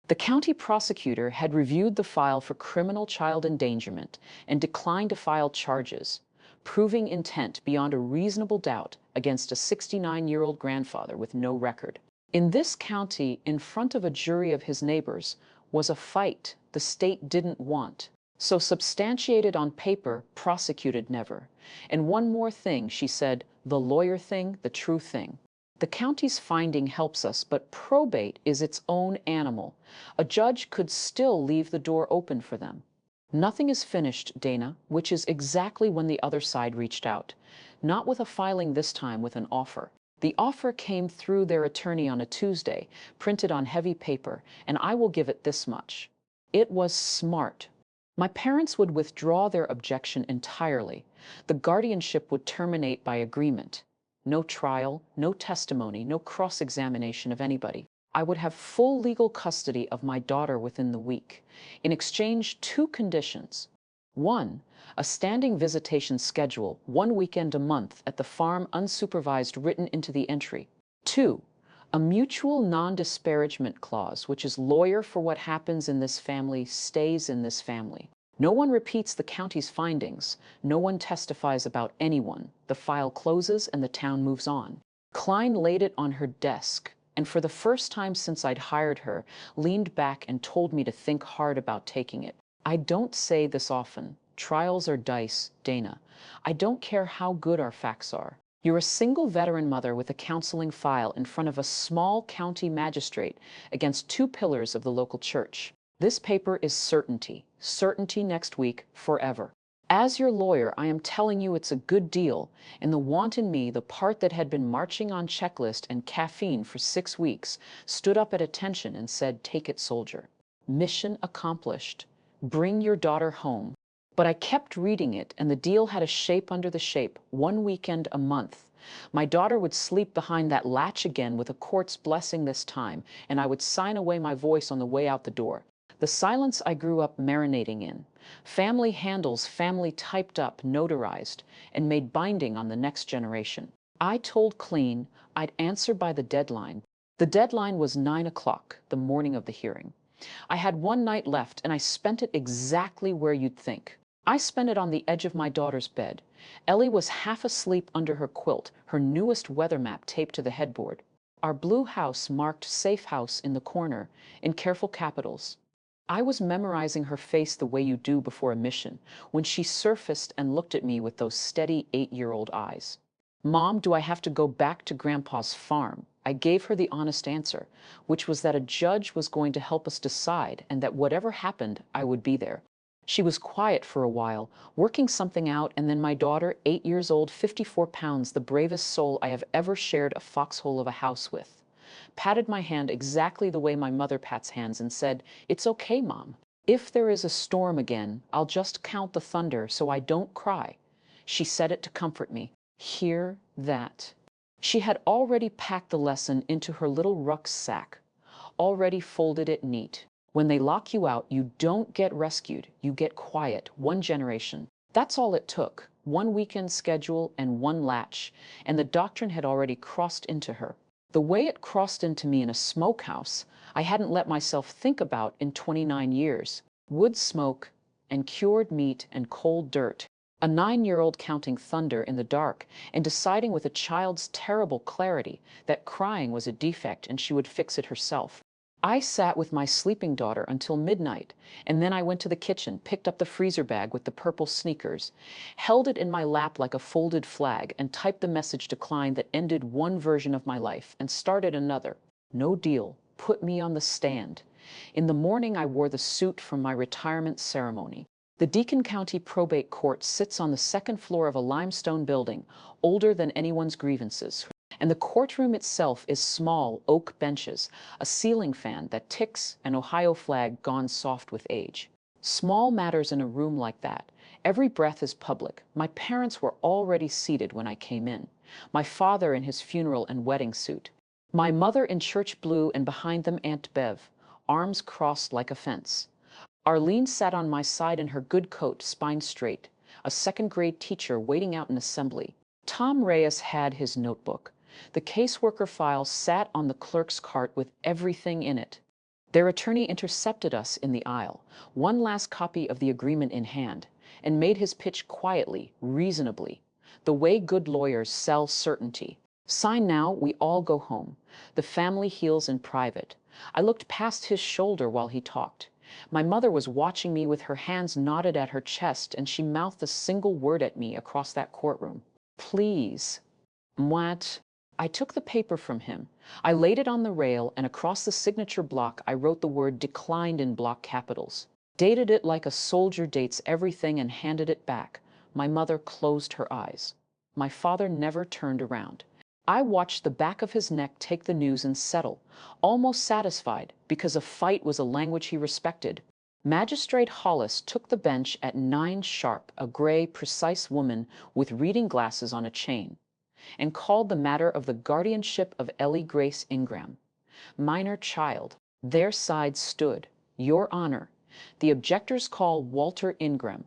The county prosecutor had reviewed the file for criminal child endangerment and declined to file charges, proving intent beyond a reasonable doubt against a 69-year-old grandfather with no record. In this county, in front of a jury of his neighbors, was a fight the state didn't want. So substantiated on paper, prosecuted never. And one more thing, she said, the lawyer thing, the true thing. The county's finding helps us, but probate is its own animal. A judge could still leave the door open for them. Nothing is finished, Dana, which is exactly when the other side reached out. Not with a filing this time, with an offer. The offer came through their attorney on a Tuesday, printed on heavy paper, and I will give it this much. It was smart. My parents would withdraw their objection entirely. The guardianship would terminate by agreement. No trial, no testimony, no cross-examination of anybody. I would have full legal custody of my daughter within the week. In exchange, 2 conditions. 1, a standing visitation schedule, 1 weekend a month at the farm, unsupervised, written into the entry. 2, a mutual non-disparagement clause, which is lawyer for what happens in this family stays in this family. No one repeats the county's findings. No one testifies about anyone. The file closes and the town moves on. Klein laid it on her desk, and for the first time since I'd hired her, leaned back and told me to think hard about taking it. I don't say this often. Trials are dice, Dana. I don't care how good our facts are. You're a single veteran mother with a counseling file in front of a small county magistrate against 2 pillars of the local church. This paper is certainty. Certainty next week, forever. As your lawyer, I am telling you it's a good deal, and the want in me, the part that had been marching on checklist and caffeine for 6 weeks, stood up at attention and said, "Take it, soldier." Mission accomplished. Bring your daughter home. But I kept reading it, and the deal had a shape under the shape, 1 weekend a month. My daughter would sleep behind that latch again, with a court's blessing this time, and I would sign away my voice on the way out the door. The silence I grew up marinating in. Family handles, family typed up, notarized, and made binding on the next generation. I told Clean I'd answer by the deadline. The deadline was 9 o'clock, the morning of the hearing. I had 1 night left, and I spent it exactly where you'd think. I spent it on the edge of my daughter's bed. Ellie was half asleep under her quilt, her newest weather map taped to the headboard. Our blue house marked "Safe House" in the corner, in careful capitals. I was memorizing her face the way you do before a mission, when she surfaced and looked at me with those steady 8-year-old eyes. "Mom, do I have to go back to Grandpa's farm?" I gave her the honest answer, which was that a judge was going to help us decide, and that whatever happened, I would be there. She was quiet for a while, working something out, and then my daughter, 8 years old, 54 pounds, the bravest soul I have ever shared a foxhole of a house with, patted my hand exactly the way my mother pats hands and said, "It's okay, Mom. If there is a storm again, I'll just count the thunder so I don't cry." She said it to comfort me. Hear that. She had already packed the lesson into her little rucksack, already folded it neat. When they lock you out, you don't get rescued, you get quiet. One generation. That's all it took. One weekend schedule and one latch, and the doctrine had already crossed into her. The way it crossed into me in a smokehouse, I hadn't let myself think about in 29 years. Wood smoke and cured meat and cold dirt. A 9-year-old counting thunder in the dark and deciding with a child's terrible clarity that crying was a defect and she would fix it herself. I sat with my sleeping daughter until midnight, and then I went to the kitchen, picked up the freezer bag with the purple sneakers, held it in my lap like a folded flag, and typed the message decline that ended one version of my life and started another. No deal. Put me on the stand. In the morning, I wore the suit from my retirement ceremony. The Deacon County Probate Court sits on the second floor of a limestone building, older than anyone's grievances. And the courtroom itself is small oak benches, a ceiling fan that ticks, an Ohio flag gone soft with age. Small matters in a room like that. Every breath is public. My parents were already seated when I came in. My father in his funeral and wedding suit. My mother in church blue, and behind them Aunt Bev, arms crossed like a fence. Arlene sat on my side in her good coat, spine straight, a second-grade teacher waiting out an assembly. Tom Reyes had his notebook. The caseworker file sat on the clerk's cart with everything in it. Their attorney intercepted us in the aisle, one last copy of the agreement in hand, and made his pitch quietly, reasonably, the way good lawyers sell certainty. Sign now, we all go home. The family heals in private. I looked past his shoulder while he talked. My mother was watching me with her hands knotted at her chest, and she mouthed a single word at me across that courtroom. Please. What? I took the paper from him. I laid it on the rail, and across the signature block I wrote the word declined in block capitals. Dated it like a soldier dates everything and handed it back. My mother closed her eyes. My father never turned around. I watched the back of his neck take the news and settle, almost satisfied, because a fight was a language he respected. Magistrate Hollis took the bench at 9 sharp, a gray, precise woman with reading glasses on a chain, and called the matter of the guardianship of Ellie Grace Ingram. Minor child. Their side stood. Your Honor. The objectors call Walter Ingram.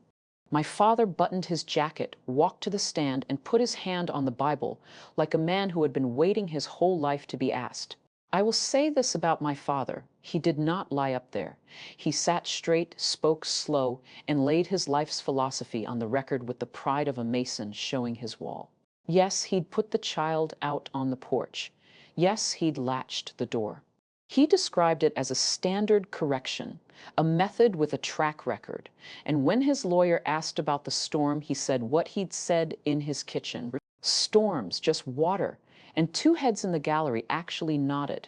My father buttoned his jacket, walked to the stand, and put his hand on the Bible, like a man who had been waiting his whole life to be asked. I will say this about my father. He did not lie up there. He sat straight, spoke slow, and laid his life's philosophy on the record with the pride of a mason showing his wall. Yes, he'd put the child out on the porch. Yes, he'd latched the door. He described it as a standard correction, a method with a track record. And when his lawyer asked about the storm, he said what he'd said in his kitchen. Storms, just water. And 2 heads in the gallery actually nodded.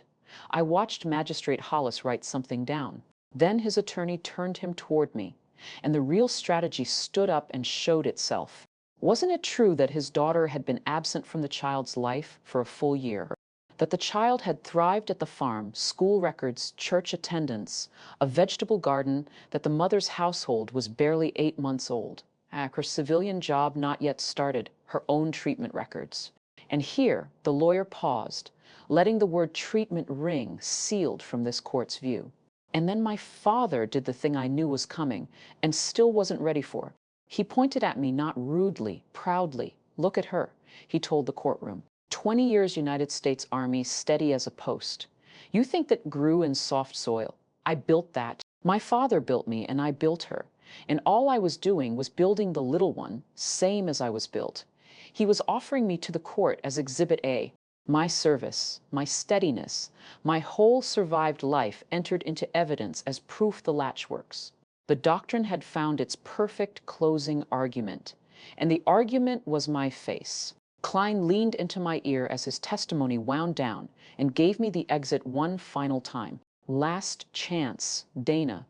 I watched Magistrate Hollis write something down. Then his attorney turned him toward me, and the real strategy stood up and showed itself. Wasn't it true that his daughter had been absent from the child's life for a full year? That the child had thrived at the farm, school records, church attendance, a vegetable garden, that the mother's household was barely 8 months old. Her civilian job not yet started, her own treatment records. And here the lawyer paused, letting the word treatment ring, sealed from this court's view. And then my father did the thing I knew was coming and still wasn't ready for. He pointed at me, not rudely, proudly. Look at her, he told the courtroom. 20 years United States Army, steady as a post. You think that grew in soft soil? I built that. My father built me, and I built her. And all I was doing was building the little one, same as I was built. He was offering me to the court as Exhibit A. My service, my steadiness, my whole survived life entered into evidence as proof the latch works. The doctrine had found its perfect closing argument, and the argument was my face. Klein leaned into my ear as his testimony wound down and gave me the exit one final time. Last chance, Dana.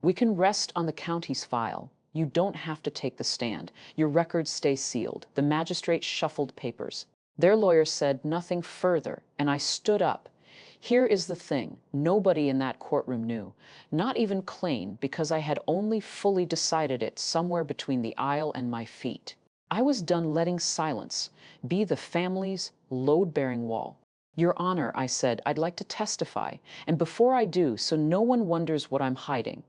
We can rest on the county's file. You don't have to take the stand. Your records stay sealed. The magistrate shuffled papers. Their lawyer said nothing further, and I stood up. Here is the thing. Nobody in that courtroom knew, not even Klain, because I had only fully decided it somewhere between the aisle and my feet. I was done letting silence be the family's load-bearing wall. Your Honor, I said, I'd like to testify, and before I do, so no one wonders what I'm hiding,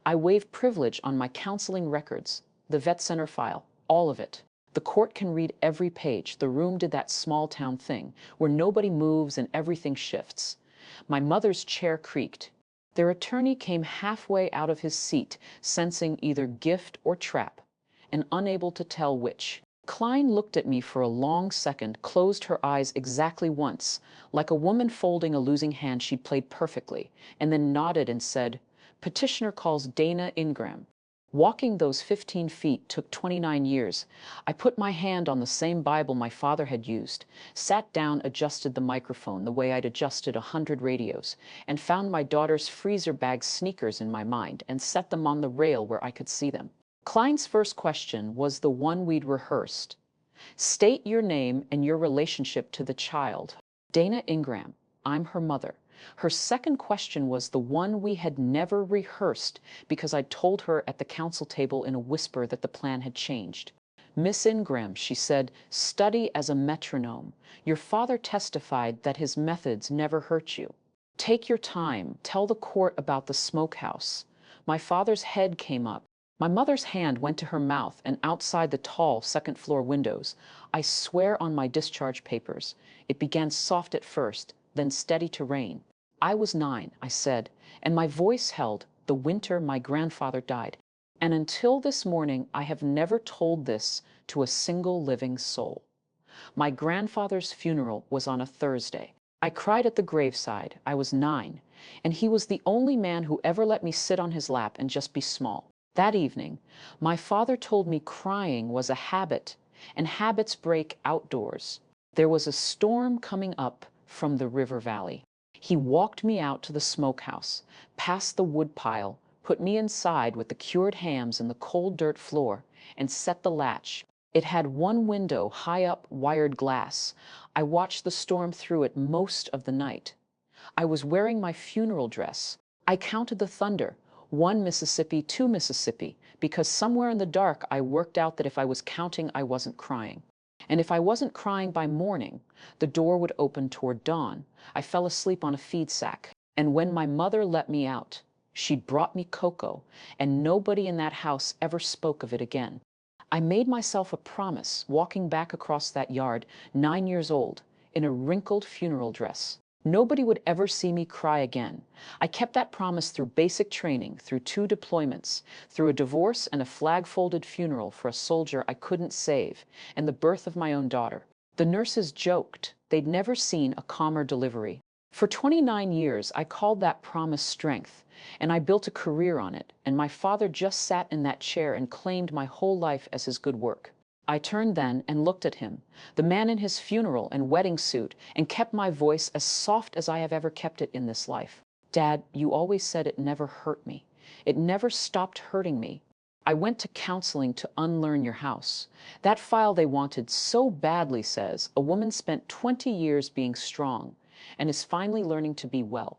I waive privilege on my counseling records, the vet center file, all of it. The court can read every page. The room did that small town thing where nobody moves and everything shifts. My mother's chair creaked. Their attorney came halfway out of his seat, sensing either gift or trap, and unable to tell which. Klein looked at me for a long second, closed her eyes exactly once, like a woman folding a losing hand she'd played perfectly, and then nodded and said, "Petitioner calls Dana Ingram." Walking those 15 feet took 29 years. I put my hand on the same Bible my father had used, sat down, adjusted the microphone the way I'd adjusted 100 radios, and found my daughter's freezer bag sneakers in my mind and set them on the rail where I could see them. Klein's first question was the one we'd rehearsed. State your name and your relationship to the child. Dana Ingram. I'm her mother. Her second question was the one we had never rehearsed because I'd told her at the counsel table in a whisper that the plan had changed. Miss Ingram, she said, study as a metronome. Your father testified that his methods never hurt you. Take your time. Tell the court about the smokehouse. My father's head came up. My mother's hand went to her mouth and outside the tall second-floor windows. I swear on my discharge papers. It began soft at first, then steady to rain. I was 9, I said, and my voice held the winter my grandfather died. And until this morning, I have never told this to a single living soul. My grandfather's funeral was on a Thursday. I cried at the graveside. I was 9, and he was the only man who ever let me sit on his lap and just be small. That evening, my father told me crying was a habit, and habits break outdoors. There was a storm coming up from the river valley. He walked me out to the smokehouse, past the wood pile, put me inside with the cured hams and the cold dirt floor, and set the latch. It had one window, high up, wired glass. I watched the storm through it most of the night. I was wearing my funeral dress. I counted the thunder. 1 Mississippi, 2 Mississippi, because somewhere in the dark I worked out that if I was counting, I wasn't crying. And if I wasn't crying by morning, the door would open toward dawn. I fell asleep on a feed sack. And when my mother let me out, she'd brought me cocoa, and nobody in that house ever spoke of it again. I made myself a promise, walking back across that yard, 9 years old, in a wrinkled funeral dress. Nobody would ever see me cry again. I kept that promise through basic training, through 2 deployments, through a divorce and a flag-folded funeral for a soldier I couldn't save, and the birth of my own daughter. The nurses joked. They'd never seen a calmer delivery. For 29 years, I called that promise strength, and I built a career on it, and my father just sat in that chair and claimed my whole life as his good work. I turned then and looked at him, the man in his funeral and wedding suit, and kept my voice as soft as I have ever kept it in this life. Dad, you always said it never hurt me. It never stopped hurting me. I went to counseling to unlearn your house. That file they wanted so badly says a woman spent 20 years being strong and is finally learning to be well.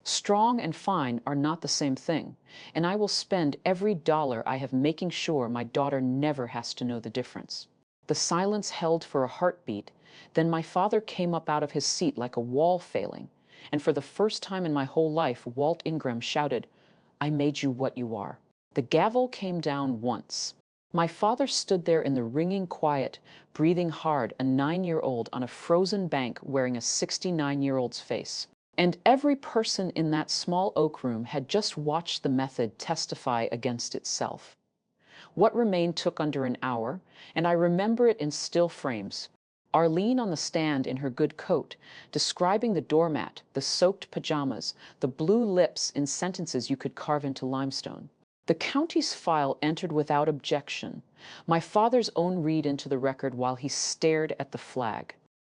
Strong and fine are not the same thing, and I will spend every dollar I have making sure my daughter never has to know the difference. The silence held for a heartbeat, then my father came up out of his seat like a wall failing, and for the first time in my whole life, Walt Ingram shouted, "I made you what you are." The gavel came down once. My father stood there in the ringing quiet, breathing hard, a 9-year-old on a frozen bank wearing a 69-year-old's face. And every person in that small oak room had just watched the method testify against itself. What remained took under an hour, and I remember it in still frames. Arlene on the stand in her good coat, describing the doormat, the soaked pajamas, the blue lips in sentences you could carve into limestone. The county's file entered without objection, my father's own read into the record while he stared at the flag.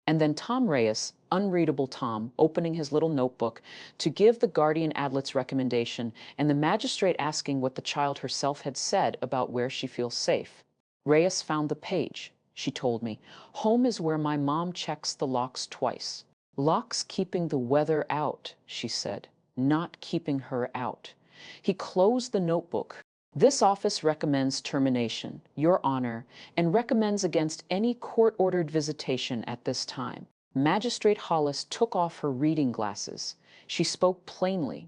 And then Tom Reyes, unreadable Tom opening his little notebook to give the guardian adlet's recommendation, and the magistrate asking what the child herself had said about where she feels safe. Reyes found the page. She told me, "Home is where my mom checks the locks twice." "Locks keeping the weather out," she said, "not keeping her out." He closed the notebook. "This office recommends termination, Your Honor, and recommends against any court-ordered visitation at this time." Magistrate Hollis took off her reading glasses. She spoke plainly.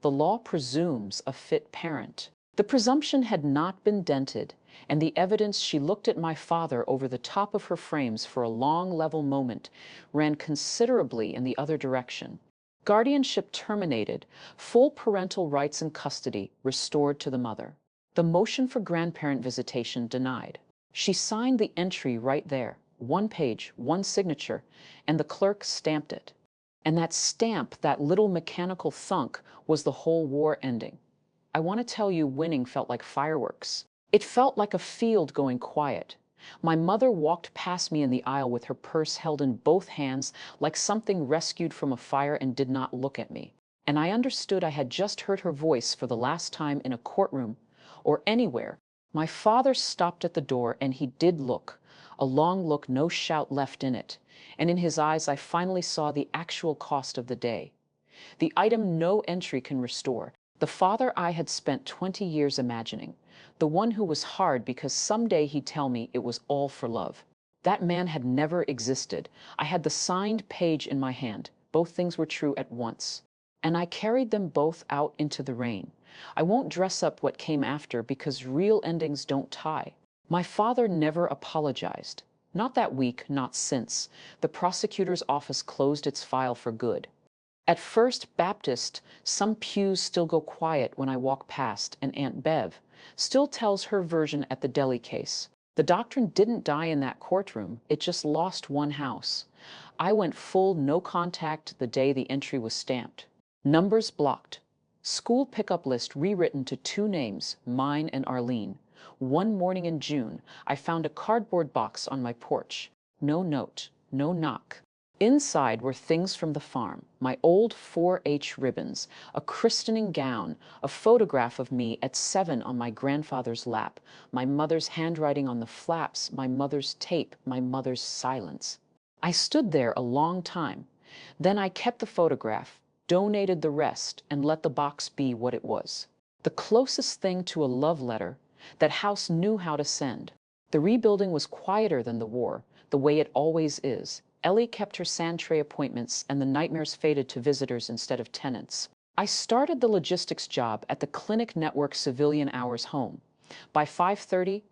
"The law presumes a fit parent." The presumption had not been dented, and the evidence— she looked at my father over the top of her frames for a long, level moment— ran considerably in the other direction. Guardianship terminated, full parental rights and custody restored to the mother. The motion for grandparent visitation denied. She signed the entry right there, one page, one signature, and the clerk stamped it. And that stamp, that little mechanical thunk, was the whole war ending. I want to tell you, winning felt like fireworks. It felt like a field going quiet. My mother walked past me in the aisle with her purse held in both hands like something rescued from a fire, and did not look at me. And I understood I had just heard her voice for the last time in a courtroom or anywhere. My father stopped at the door, and he did look. A long look, no shout left in it. And in his eyes I finally saw the actual cost of the day. The item no entry can restore. The father I had spent 20 years imagining. The one who was hard because someday he'd tell me it was all for love. That man had never existed. I had the signed page in my hand. Both things were true at once. And I carried them both out into the rain. I won't dress up what came after, because real endings don't tie. My father never apologized. Not that week, not since. The prosecutor's office closed its file for good. At First Baptist, some pews still go quiet when I walk past, and Aunt Bev still tells her version at the deli case. The doctrine didn't die in that courtroom, it just lost one house. I went full no contact the day the entry was stamped. Numbers blocked. School pickup list rewritten to 2 names, mine and Arlene. One morning in June, I found a cardboard box on my porch. No note, no knock. Inside were things from the farm, my old 4-H ribbons, a christening gown, a photograph of me at 7 on my grandfather's lap, my mother's handwriting on the flaps, my mother's tape, my mother's silence. I stood there a long time. Then I kept the photograph, donated the rest, and let the box be what it was. The closest thing to a love letter that house knew how to send. The rebuilding was quieter than the war, the way it always is. Ellie kept her sand tray appointments, and the nightmares faded to visitors instead of tenants. I started the logistics job at the Clinic Network Civilian Hours home. By 5:30,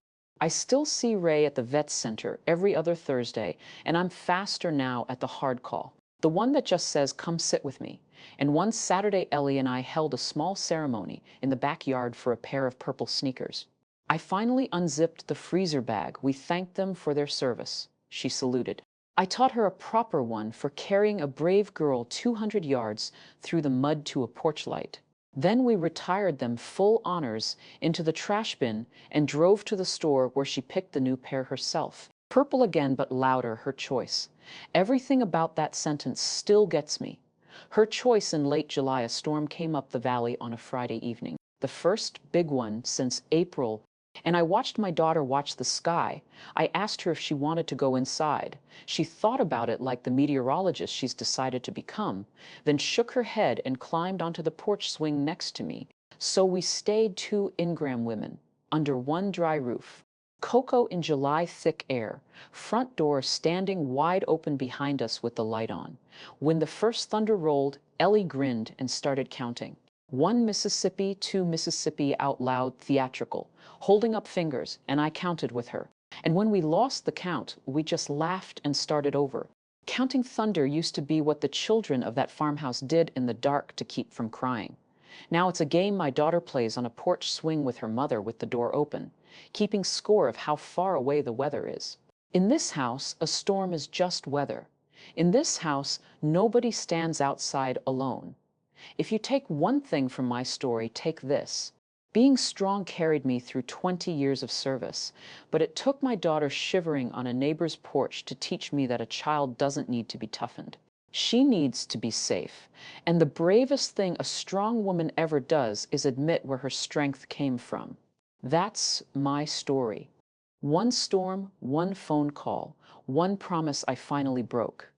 I still see Ray at the vet center every other Thursday, and I'm faster now at the hard call, the one that just says, "Come sit with me." And one Saturday, Ellie and I held a small ceremony in the backyard for a pair of purple sneakers. I finally unzipped the freezer bag. We thanked them for their service. She saluted. I taught her a proper one for carrying a brave girl 200 yards through the mud to a porch light. Then we retired them full honors into the trash bin and drove to the store, where she picked the new pair herself. Purple again, but louder, her choice. Everything about that sentence still gets me. Her choice. In late July, a storm came up the valley on a Friday evening, the first big one since April. And I watched my daughter watch the sky. I asked her if she wanted to go inside. She thought about it like the meteorologist she's decided to become, then shook her head and climbed onto the porch swing next to me. So we stayed, 2 Ingram women, under one dry roof. Cocoa in July thick air, front door standing wide open behind us with the light on. When the first thunder rolled, Ellie grinned and started counting. 1 Mississippi, 2 Mississippi, out loud, theatrical, holding up fingers, and I counted with her. And when we lost the count, we just laughed and started over. Counting thunder used to be what the children of that farmhouse did in the dark to keep from crying. Now it's a game my daughter plays on a porch swing with her mother with the door open, keeping score of how far away the weather is. In this house, a storm is just weather. In this house, nobody stands outside alone. If you take one thing from my story, take this. Being strong carried me through 20 years of service, but it took my daughter shivering on a neighbor's porch to teach me that a child doesn't need to be toughened. She needs to be safe. And the bravest thing a strong woman ever does is admit where her strength came from. That's my story. One storm, one phone call, one promise I finally broke.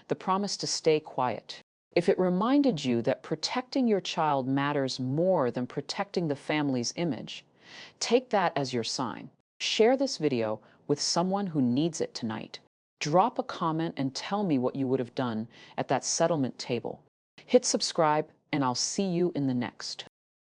The promise to stay quiet. If it reminded you that protecting your child matters more than protecting the family's image, take that as your sign. Share this video with someone who needs it tonight. Drop a comment and tell me what you would have done at that settlement table. Hit subscribe, and I'll see you in the next.